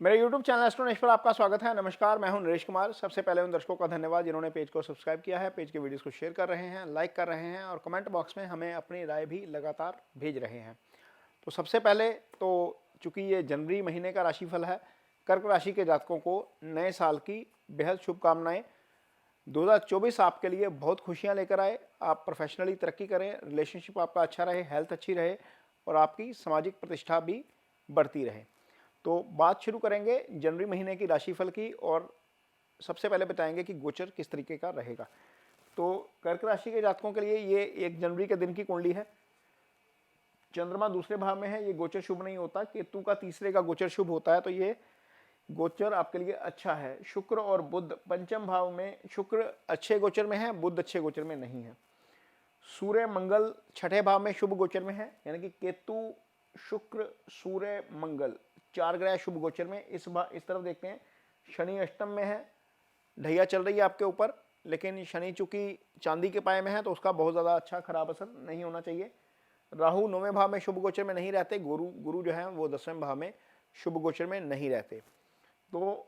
मेरे YouTube channel astronaut पर आपका स्वागत है। नमस्कार, मैं हूं नरेश कुमार। सबसे पहले उन दर्शकों का धन्यवाद जिन्होंने पेज को सब्सक्राइब किया है, पेज के वीडियोस को शेयर कर रहे हैं, लाइक कर रहे हैं और कमेंट बॉक्स में हमें अपनी राय भी लगातार भेज रहे हैं। तो सबसे पहले तो चूंकि ये जनवरी महीने का राशिफल है, कर्क राशि के जातकों को नए साल की बेहद शुभकामनाएं। 2024 आपके लिए बहुत खुशियाँ लेकर आए। आप प्रोफेशनली तरक्की करें, रिलेशनशिप आपका अच्छा रहे, हेल्थ अच्छी रहे और आपकी सामाजिक प्रतिष्ठा भी बढ़ती रहे। तो बात शुरू करेंगे जनवरी महीने की राशिफल की और सबसे पहले बताएंगे कि गोचर किस तरीके का रहेगा। तो कर्क राशि के जातकों के लिए ये 1 जनवरी के दिन की कुंडली है। चंद्रमा दूसरे भाव में है, ये गोचर शुभ नहीं होता। केतु का तीसरे का गोचर शुभ होता है, तो ये गोचर आपके लिए अच्छा है। शुक्र और बुध पंचम भाव में, शुक्र अच्छे गोचर में है, बुध अच्छे गोचर में नहीं है। सूर्य मंगल छठे भाव में शुभ गोचर में है, यानी कि केतु शुक्र सूर्य मंगल 4 ग्रह शुभ गोचर में। इस तरफ देखते हैं, शनि अष्टम में है, ढैया चल रही है आपके ऊपर, लेकिन शनि चूंकि चांदी के पाए में है तो उसका बहुत ज़्यादा अच्छा खराब असर नहीं होना चाहिए। राहु 9वें भाव में शुभ गोचर में नहीं रहते, गुरु जो है वो 10वें भाव में शुभ गोचर में नहीं रहते। तो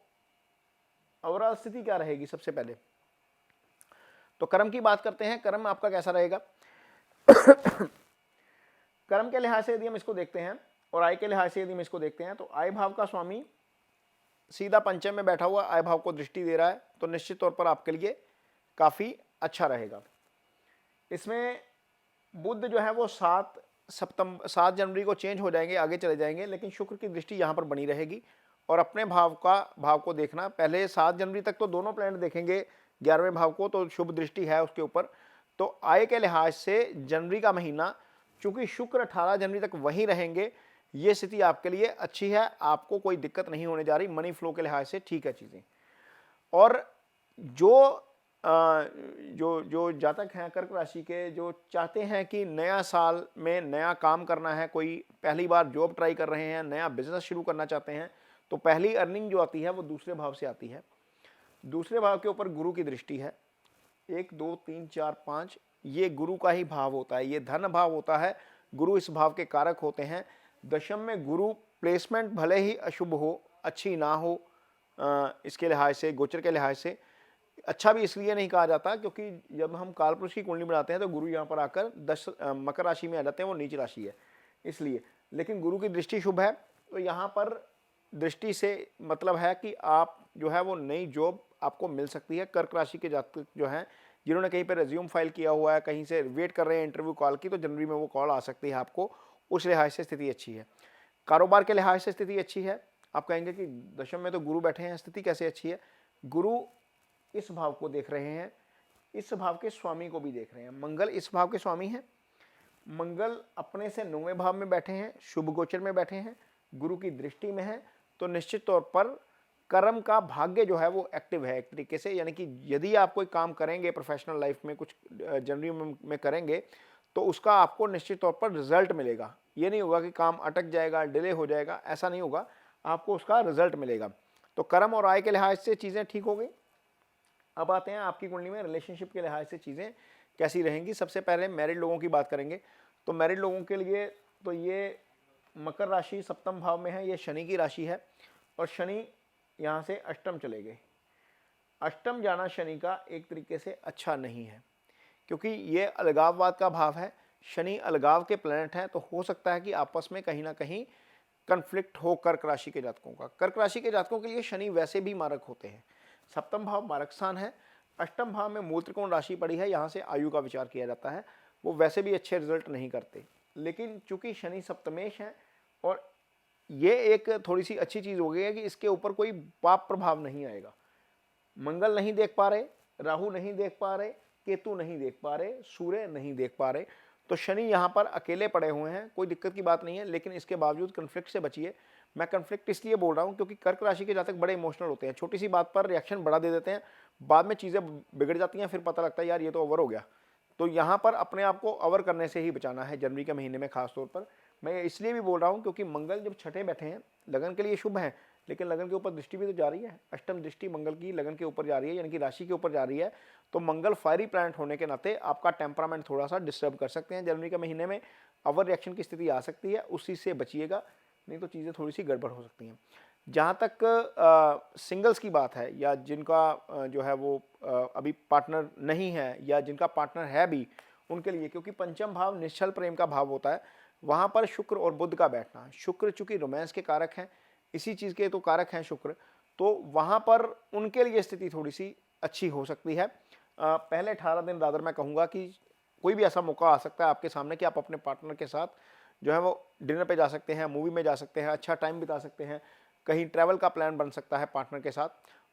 ओवरऑल स्थिति क्या रहेगी? सबसे पहले तो कर्म की बात करते हैं। कर्म आपका कैसा रहेगा? कर्म के लिहाज से यदि हम इसको देखते हैं और आय के लिहाज से यदि हम इसको देखते हैं, तो आय भाव का स्वामी सीधा पंचम में बैठा हुआ आय भाव को दृष्टि दे रहा है, तो निश्चित तौर पर आपके लिए काफ़ी अच्छा रहेगा। इसमें बुध जो है वो 7 जनवरी को चेंज हो जाएंगे, आगे चले जाएंगे, लेकिन शुक्र की दृष्टि यहाँ पर बनी रहेगी। और अपने भाव को देखना, पहले 7 जनवरी तक तो दोनों प्लैनेट देखेंगे 11वें भाव को, तो शुभ दृष्टि है उसके ऊपर। तो आय के लिहाज से जनवरी का महीना, चूंकि शुक्र 18 जनवरी तक वहीं रहेंगे, ये स्थिति आपके लिए अच्छी है, आपको कोई दिक्कत नहीं होने जा रही। मनी फ्लो के लिहाज से ठीक है चीज़ें। और जो जातक हैं कर्क राशि के, जो चाहते हैं कि नया साल में नया काम करना है, कोई पहली बार जॉब ट्राई कर रहे हैं, नया बिजनेस शुरू करना चाहते हैं, तो पहली अर्निंग जो आती है वो दूसरे भाव से आती है। दूसरे भाव के ऊपर गुरु की दृष्टि है। 1 2 3 4 5 ये गुरु का ही भाव होता है, ये धन भाव होता है। गुरु इस भाव के कारक होते हैं। दशम में गुरु प्लेसमेंट भले ही अशुभ हो, अच्छी ना हो, इसके लिहाज से, गोचर के लिहाज से अच्छा भी इसलिए नहीं कहा जाता क्योंकि जब हम कालपुरुष की कुंडली बनाते हैं तो गुरु यहाँ पर आकर मकर राशि में आ जाते हैं, वो नीच राशि है इसलिए। लेकिन गुरु की दृष्टि शुभ है, तो यहाँ पर दृष्टि से मतलब है कि आप जो है वो नई जॉब आपको मिल सकती है। कर्क राशि के जातक जो हैं, जिन्होंने कहीं पर रेज्यूम फाइल किया हुआ है, कहीं से वेट कर रहे हैं इंटरव्यू कॉल की, तो जनवरी में वो कॉल आ सकती है आपको। उस लिहाज से स्थिति अच्छी है। कारोबार के लिहाज से स्थिति अच्छी है। आप कहेंगे कि दशम में तो गुरु बैठे हैं, स्थिति कैसे अच्छी है? गुरु इस भाव को देख रहे हैं, इस भाव के स्वामी को भी देख रहे हैं। मंगल इस भाव के स्वामी हैं। मंगल अपने से 9वें भाव में बैठे हैं, शुभ गोचर में बैठे हैं, गुरु की दृष्टि में है, तो निश्चित तौर पर कर्म का भाग्य जो है वो एक्टिव है एक तरीके से। यानी कि यदि आप कोई काम करेंगे प्रोफेशनल लाइफ में, कुछ जनवरी में करेंगे, तो उसका आपको निश्चित तौर पर रिजल्ट मिलेगा। ये नहीं होगा कि काम अटक जाएगा, डिले हो जाएगा, ऐसा नहीं होगा, आपको उसका रिजल्ट मिलेगा। तो कर्म और आय के लिहाज से चीज़ें ठीक हो गई। अब आते हैं आपकी कुंडली में रिलेशनशिप के लिहाज से चीज़ें कैसी रहेंगी। सबसे पहले मैरिड लोगों की बात करेंगे। तो मैरिड लोगों के लिए तो ये मकर राशि सप्तम भाव में है, ये शनि की राशि है और शनि यहाँ से अष्टम चले गए। अष्टम जाना शनि का एक तरीके से अच्छा नहीं है, क्योंकि ये अलगाववाद का भाव है। शनि अलगाव के प्लैनेट हैं, तो हो सकता है कि आपस में कहीं ना कहीं कन्फ्लिक्ट हो कर्क राशि के जातकों का। कर्क राशि के जातकों के लिए शनि वैसे भी मारक होते हैं। सप्तम भाव मारक स्थान है, अष्टम भाव में मूल त्रिकोण राशि पड़ी है, यहाँ से आयु का विचार किया जाता है। वो वैसे भी अच्छे रिजल्ट नहीं करते, लेकिन चूंकि शनि सप्तमेश है और ये एक थोड़ी सी अच्छी चीज़ हो गई है कि इसके ऊपर कोई पाप प्रभाव नहीं आएगा। मंगल नहीं देख पा रहे, राहु नहीं देख पा रहे, केतु नहीं देख पा रहे, सूर्य नहीं देख पा रहे, तो शनि यहाँ पर अकेले पड़े हुए हैं। कोई दिक्कत की बात नहीं है, लेकिन इसके बावजूद कन्फ्लिक्ट से बचिए। मैं कन्फ्लिक्ट इसलिए बोल रहा हूँ क्योंकि कर्क राशि के जातक बड़े इमोशनल होते हैं, छोटी सी बात पर रिएक्शन बड़ा दे देते हैं, बाद में चीज़ें बिगड़ जाती हैं, फिर पता लगता है यार ये तो ओवर हो गया। तो यहाँ पर अपने आप को ओवर करने से ही बचाना है जनवरी के महीने में। खास तौर पर मैं इसलिए भी बोल रहा हूँ क्योंकि मंगल जब छठे बैठे हैं, लगन के लिए शुभ है, लेकिन लगन के ऊपर दृष्टि भी तो जा रही है। अष्टम दृष्टि मंगल की लगन के ऊपर जा रही है, यानी कि राशि के ऊपर जा रही है। तो मंगल फायरी प्लैनेट होने के नाते आपका टेम्परामेंट थोड़ा सा डिस्टर्ब कर सकते हैं जनवरी के महीने में। ओवर रिएक्शन की स्थिति आ सकती है, उस चीज़ से बचिएगा, नहीं तो चीज़ें थोड़ी सी गड़बड़ हो सकती हैं। जहाँ तक सिंगल्स की बात है या जिनका जो है वो अभी पार्टनर नहीं है या जिनका पार्टनर है भी, उनके लिए, क्योंकि पंचम भाव निश्चल प्रेम का भाव होता है, वहाँ पर शुक्र और बुध का बैठना, शुक्र चूंकि रोमांस के कारक हैं, इसी चीज़ के तो कारक हैं शुक्र, तो वहाँ पर उनके लिए स्थिति थोड़ी सी अच्छी हो सकती है। पहले 18 दिन रादर मैं कहूँगा कि कोई भी ऐसा मौका आ सकता है आपके सामने कि आप अपने पार्टनर के साथ जो है वो डिनर पे जा सकते हैं, मूवी में जा सकते हैं, अच्छा टाइम बिता सकते हैं, कहीं ट्रैवल का प्लान बन सकता है पार्टनर के साथ।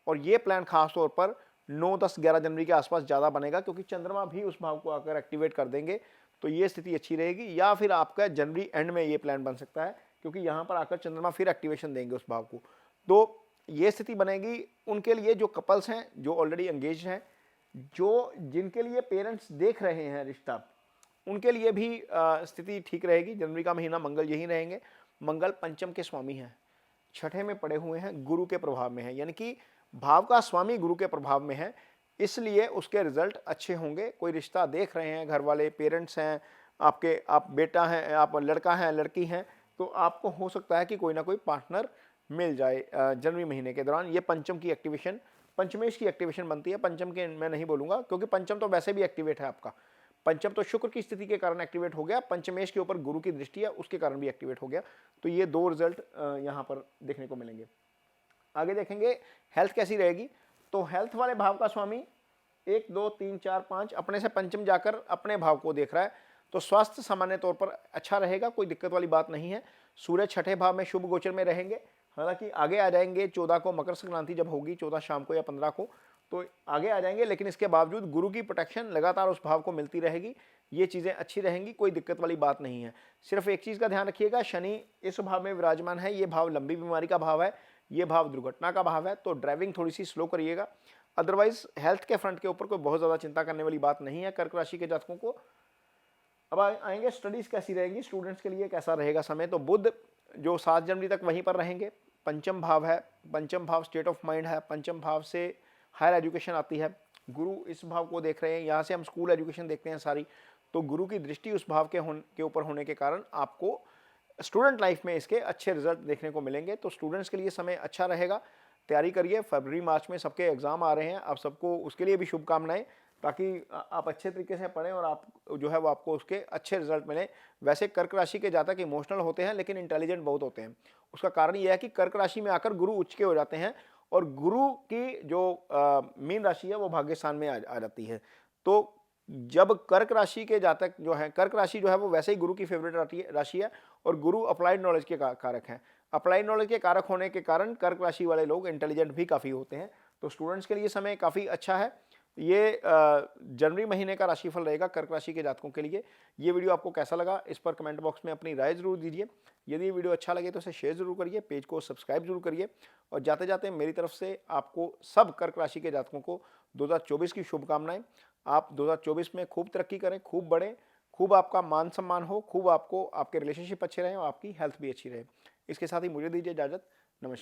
और ये प्लान खास तौर पर 9, 10, 11 जनवरी के आसपास ज़्यादा बनेगा, क्योंकि चंद्रमा भी उस भाव को आकर एक्टिवेट कर देंगे, तो ये स्थिति अच्छी रहेगी। या फिर आपका जनवरी एंड में ये प्लान बन सकता है, क्योंकि यहाँ पर आकर चंद्रमा फिर एक्टिवेशन देंगे उस भाव को। तो ये स्थिति बनेगी उनके लिए जो कपल्स हैं, जो ऑलरेडी एंगेज हैं, जो जिनके लिए पेरेंट्स देख रहे हैं रिश्ता, उनके लिए भी स्थिति ठीक रहेगी। जनवरी का महीना मंगल यही रहेंगे। मंगल पंचम के स्वामी हैं, छठे में पड़े हुए हैं, गुरु के प्रभाव में है, यानी कि भाव का स्वामी गुरु के प्रभाव में है, इसलिए उसके रिजल्ट अच्छे होंगे। कोई रिश्ता देख रहे हैं, घर वाले पेरेंट्स हैं आपके, आप बेटा हैं, आप लड़का हैं, लड़की हैं, तो आपको हो सकता है कि कोई ना कोई पार्टनर मिल जाए जनवरी महीने के दौरान। ये पंचम की एक्टिवेशन, पंचमेश की एक्टिवेशन बनती है, पंचम के मैं नहीं बोलूँगा, क्योंकि पंचम तो वैसे भी एक्टिवेट है आपका। पंचम तो शुक्र की स्थिति के कारण एक्टिवेट हो गया, पंचमेश के ऊपर गुरु की दृष्टि है उसके कारण भी एक्टिवेट हो गया। तो ये दो रिजल्ट यहाँ पर देखने को मिलेंगे। आगे देखेंगे हेल्थ कैसी रहेगी। तो हेल्थ वाले भाव का स्वामी 1, 2, 3, 4, 5 अपने से पंचम जाकर अपने भाव को देख रहा है, तो स्वास्थ्य सामान्य तौर पर अच्छा रहेगा, कोई दिक्कत वाली बात नहीं है। सूर्य छठे भाव में शुभ गोचर में रहेंगे, हालांकि आगे आ जाएंगे 14 को, मकर संक्रांति जब होगी 14 शाम को या 15 को, तो आगे आ जाएंगे, लेकिन इसके बावजूद गुरु की प्रोटेक्शन लगातार उस भाव को मिलती रहेगी, ये चीज़ें अच्छी रहेंगी, कोई दिक्कत वाली बात नहीं है। सिर्फ एक चीज़ का ध्यान रखिएगा, शनि इस भाव में विराजमान है, ये भाव लंबी बीमारी का भाव है, ये भाव दुर्घटना का भाव है, तो ड्राइविंग थोड़ी सी स्लो करिएगा। अदरवाइज हेल्थ के फ्रंट के ऊपर कोई बहुत ज़्यादा चिंता करने वाली बात नहीं है कर्क राशि के जातकों को। अब आएंगे स्टडीज़ कैसी रहेंगी, स्टूडेंट्स के लिए कैसा रहेगा समय। तो बुध जो 7 जनवरी तक वहीं पर रहेंगे, पंचम भाव है, पंचम भाव स्टेट ऑफ माइंड है, पंचम भाव से हायर एजुकेशन आती है, गुरु इस भाव को देख रहे हैं, यहाँ से हम स्कूल एजुकेशन देखते हैं सारी, तो गुरु की दृष्टि उस भाव के ऊपर होने के कारण आपको स्टूडेंट लाइफ में इसके अच्छे रिजल्ट देखने को मिलेंगे। तो स्टूडेंट्स के लिए समय अच्छा रहेगा, तैयारी करिए, फरवरी मार्च में सबके एग्ज़ाम आ रहे हैं, आप सबको उसके लिए भी शुभकामनाएं, ताकि आप अच्छे तरीके से पढ़ें और आप जो है वो आपको उसके अच्छे रिजल्ट मिलें। वैसे कर्क राशि के जातक इमोशनल होते हैं, लेकिन इंटेलिजेंट बहुत होते हैं। उसका कारण यह है कि कर्क राशि में आकर गुरु उच्च के हो जाते हैं, और गुरु की जो मीन राशि है वो भाग्य स्थान में आ जाती है। तो जब कर्क राशि के जातक जो है, कर्क राशि जो है वो वैसे ही गुरु की फेवरेट राशि है, और गुरु अप्लाइड नॉलेज के कारक हैं। अप्लाइड नॉलेज के कारक होने के कारण कर्क राशि वाले लोग इंटेलिजेंट भी काफ़ी होते हैं। तो स्टूडेंट्स के लिए समय काफ़ी अच्छा है। ये जनवरी महीने का राशिफल रहेगा कर्क राशि के जातकों के लिए। ये वीडियो आपको कैसा लगा, इस पर कमेंट बॉक्स में अपनी राय जरूर दीजिए। यदि ये वीडियो अच्छा लगे तो इसे शेयर जरूर करिए, पेज को सब्सक्राइब जरूर करिए, और जाते जाते मेरी तरफ से आपको सब कर्क राशि के जातकों को 2024 की शुभकामनाएं। आप 2024 में खूब तरक्की करें, खूब बढ़ें, खूब आपका मान सम्मान हो, खूब आपको आपके रिलेशनशिप अच्छे रहें और आपकी हेल्थ भी अच्छी रहे। इसके साथ ही मुझे दीजिए इजाज़त।